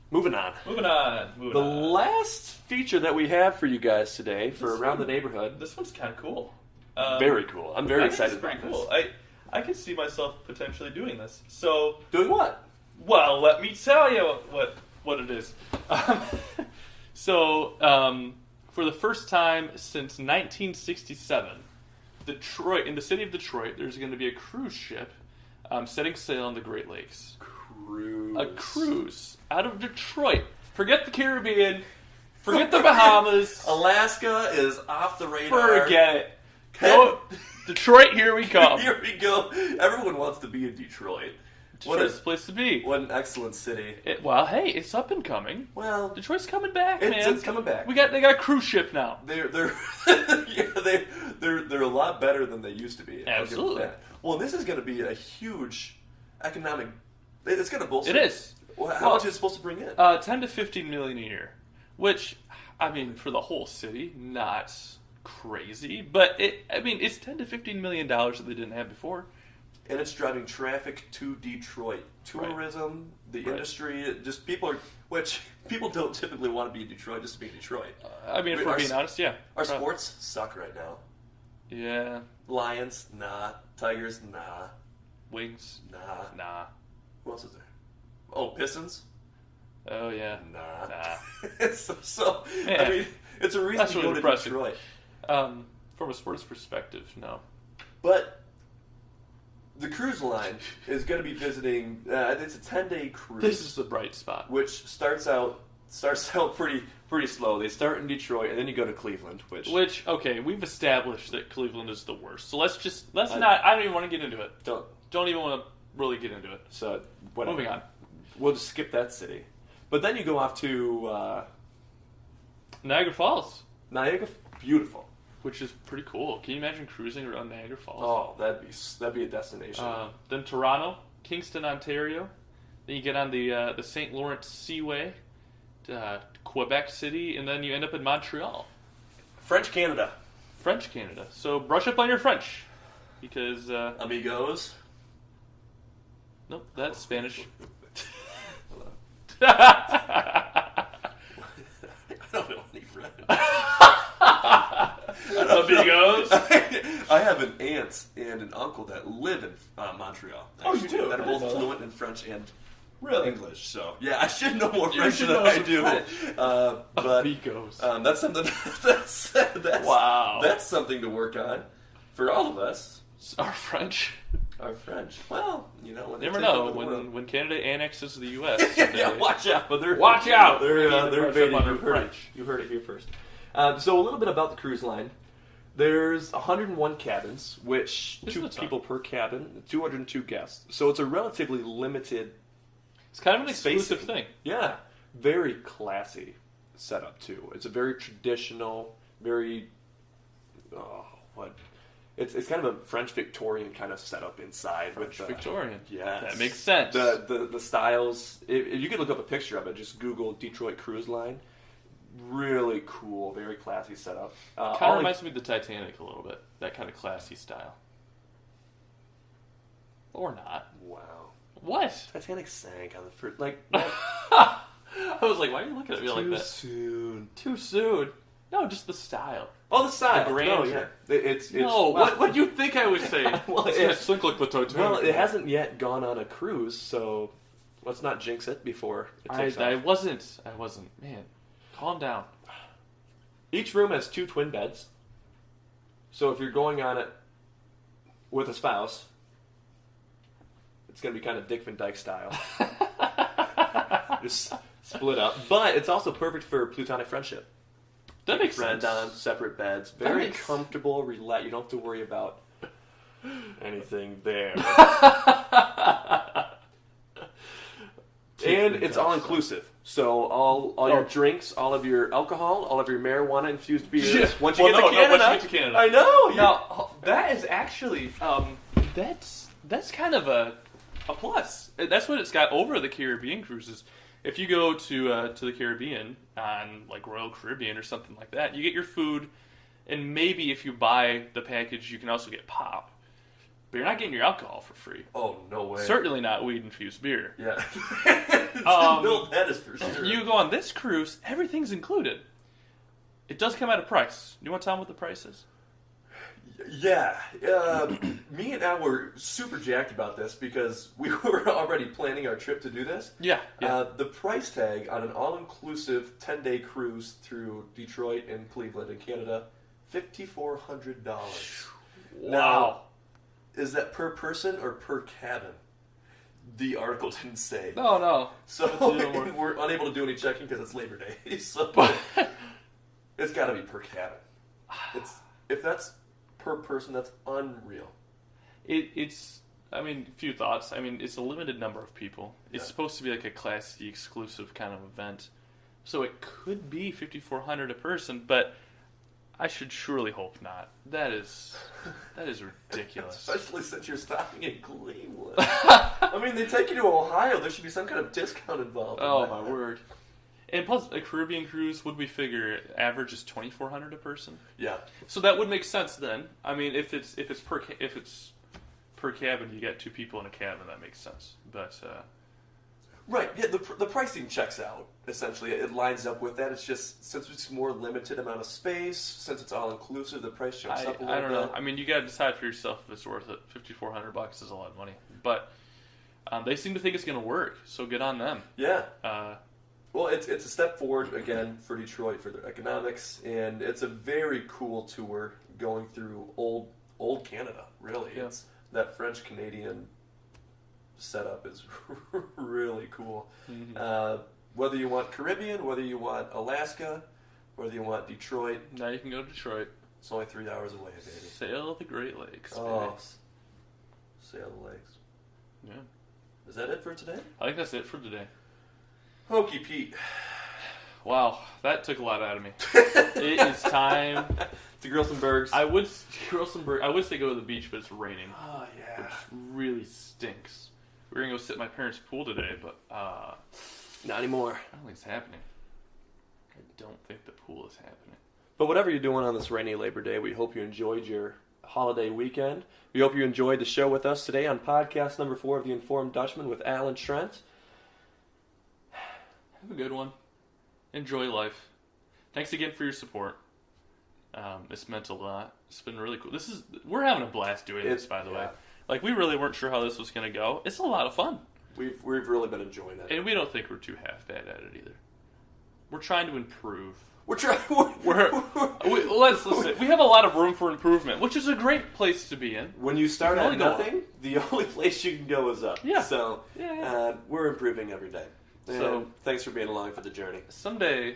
Moving on. The last feature that we have for you guys today for Around the Neighborhood. This one's kind of cool. Very cool. I'm very excited it's pretty about cool. this. I can see myself potentially doing this. So, doing what? Well, let me tell you what it is. For the first time since 1967, in the city of Detroit, there's going to be a cruise ship setting sail on the Great Lakes. A cruise out of Detroit. Forget the Caribbean. Forget the Bahamas. Alaska is off the radar. Forget it. Go, Detroit, here we come. Here we go. Everyone wants to be in Detroit. Detroit's the place to be. What an excellent city. Hey, it's up and coming. Well, Detroit's coming back, man. It's coming back. They got a cruise ship now. They're a lot better than they used to be. Absolutely. Well, this is going to be a huge economic. It's going to bolster. It is. How much is it supposed to bring in? 10 to 15 million a year, which, I mean, for the whole city, not crazy, but it's 10 to 15 million dollars that they didn't have before. And it's driving traffic to Detroit. Tourism, the industry, just people don't typically want to be in Detroit just to be in Detroit. If we're being honest, yeah. Our sports suck right now. Yeah. Lions, nah. Tigers, nah. Wings, nah. Who else is there? Oh, Pistons? Oh, yeah. Nah. so I mean, it's a reason to go to Detroit. From a sports perspective, no. But the cruise line is going to be visiting. It's a 10-day cruise. This is the bright spot, which starts out pretty slow. They start in Detroit, and then you go to Cleveland. Which okay, we've established that Cleveland is the worst. So let's not. I don't even want to get into it. Don't even want to really get into it. So moving on. We'll just skip that city. But then you go off to Niagara Falls. Beautiful. Which is pretty cool. Can you imagine cruising around Niagara Falls? Oh, that'd be a destination. Then Toronto, Kingston, Ontario. Then you get on the St. Lawrence Seaway, Quebec City, and then you end up in Montreal. French Canada. So brush up on your French, because amigos. Nope, that's Spanish. I don't know any French. Amigos. I have an aunt and an uncle that live in Montreal. Oh, you do? That are both fluent in French and English. So yeah, I should know more French than I do. But Amigos. That's something. Wow. That's something to work on for all of us. Our French. Well, you know, when never know when Canada annexes the U.S. Yeah, watch out. But watch out. They're invading. French. You heard it here first. So a little bit about the cruise line. There's 101 cabins, which 2 people per cabin, 202 guests. So it's a relatively limited. It's kind of an exclusive thing. Yeah, very classy setup too. It's a very traditional, very It's kind of a French Victorian kind of setup inside. Victorian. Yeah, that makes sense. The styles. If you could look up a picture of it, just Google Detroit Cruise Line. Really cool, very classy setup. Kind of reminds me of the Titanic a little bit. That kind of classy style. Or not. Wow. What? Titanic sank on the first. I was like, why are you looking at me like that? Too soon. No, just the style. Oh, the style. The grandeur. What do you think I was saying? It's sink like the Titanic. Well, it hasn't yet gone on a cruise, so let's not jinx it before it takes off. I wasn't. Man, calm down. Each room has 2 twin beds. So if you're going on it with a spouse, it's going to be kind of Dick Van Dyke style. Just split up. But it's also perfect for platonic friendship. That makes sense. On separate beds. Very comfortable, relaxed. You don't have to worry about anything there. And it's all inclusive. So all your drinks, all of your alcohol, all of your marijuana infused beers. Once you get to Canada, I know. Now that is actually that's kind of a plus. That's what it's got over the Caribbean cruises. If you go to the Caribbean on like Royal Caribbean or something like that, you get your food, and maybe if you buy the package, you can also get pop. but you're not getting your alcohol for free. Oh, no way. Certainly not weed-infused beer. Yeah. No, that is for sure. You go on this cruise, everything's included. It does come at a price. You want to tell them what the price is? Yeah. Me and Al were super jacked about this because we were already planning our trip to do this. Yeah. The price tag on an all-inclusive 10-day cruise through Detroit and Cleveland in Canada, $5,400. Wow. Now, is that per person or per cabin? The article didn't say. No. So we're unable to do any checking because it's Labor Day. So it's got to be per cabin. If that's per person, that's unreal. It's. I mean, a few thoughts. I mean, it's a limited number of people. It's supposed to be like a Class C exclusive kind of event, so it could be $5,400 a person, but I should surely hope not. That is ridiculous. Especially since you're stopping in Cleveland. I mean, they take you to Ohio. There should be some kind of discount involved. Oh, my word. And plus, a Caribbean cruise, would we figure average is $2,400 a person? Yeah. So that would make sense then. I mean, if it's per cabin, you get two people in a cabin. That makes sense. But right. Yeah. The pricing checks out. Essentially, it lines up with that. It's just since it's more limited amount of space, since it's all inclusive, the price jumps up a little bit. I don't know. I mean, you got to decide for yourself if it's worth it. $5,400 is a lot of money, but they seem to think it's going to work. So good on them. Yeah. Well, it's a step forward, again, for Detroit, for their economics, and it's a very cool tour going through old Canada, really. Yeah. That French-Canadian setup is really cool. Mm-hmm. Whether you want Caribbean, whether you want Alaska, whether you want Detroit. Now you can go to Detroit. It's only 3 hours away, baby. Sail the Great Lakes, baby. Oh, sail the lakes. Yeah. Is that it for today? I think that's it for today. Hokey Pete. Wow, that took a lot out of me. It is time to Grilsenbergs. I would say go to the beach, but it's raining. Oh, yeah. Which really stinks. We're going to go sit at my parents' pool today, but not anymore. I don't think it's happening. I don't think the pool is happening. But whatever you're doing on this rainy Labor Day, we hope you enjoyed your holiday weekend. We hope you enjoyed the show with us today on podcast number 4 of the Informed Dutchman with Al and Trent. Have a good one. Enjoy life. Thanks again for your support. It's meant a lot. It's been really cool. We're having a blast doing this, by the way. Like, we really weren't sure how this was going to go. It's a lot of fun. We've really been enjoying it. And we don't think we're too half bad at it either. We're trying to improve. Let's listen. We have a lot of room for improvement, which is a great place to be in. When you start at nothing, the only place you can go is up. Yeah. So we're improving every day. So thanks for being along for the journey. Someday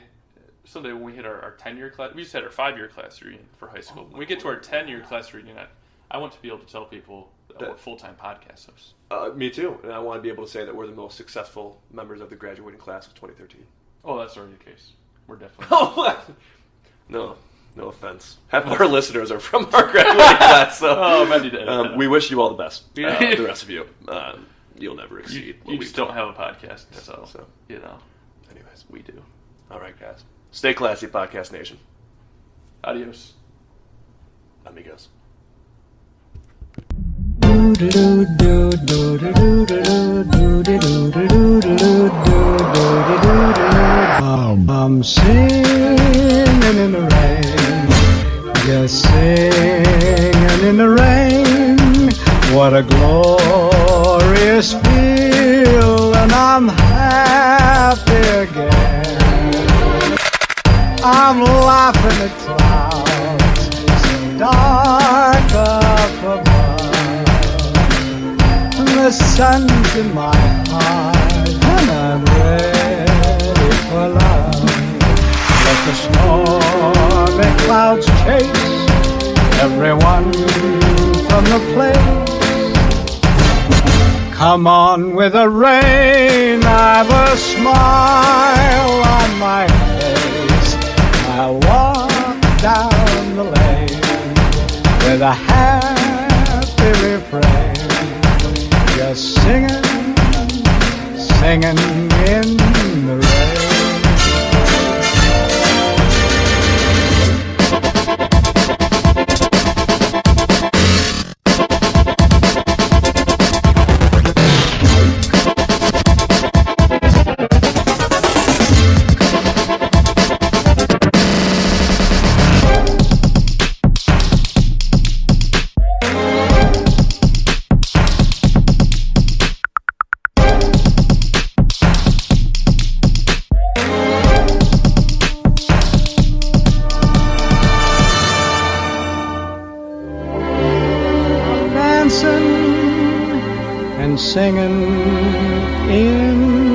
when we hit our 10-year class, we just had our 5-year class reunion for high school. When we get to our 10-year class reunion, I want to be able to tell people that we're full-time podcast hosts. Me too. And I want to be able to say that we're the most successful members of the graduating class of 2013. Oh, that's already the case. We're definitely No offense. Half of our listeners are from our graduating class, so we wish you all the best. The rest of you. You'll never exceed. You just don't have a podcast, so you know. Anyways, we do. All right, guys. Stay classy, Podcast Nation. Adios. Amigos. I'm singing in the rain, just singing in the rain. What a glorious feel, and I'm happy again. I'm laughing at clouds so dark up above, and the sun's in my heart, and I'm ready for love. Let the stormy clouds chase everyone from the place. Come on with the rain, I've a smile on my face. I walk down the lane with a happy refrain, just singing in the rain. dancing and singing in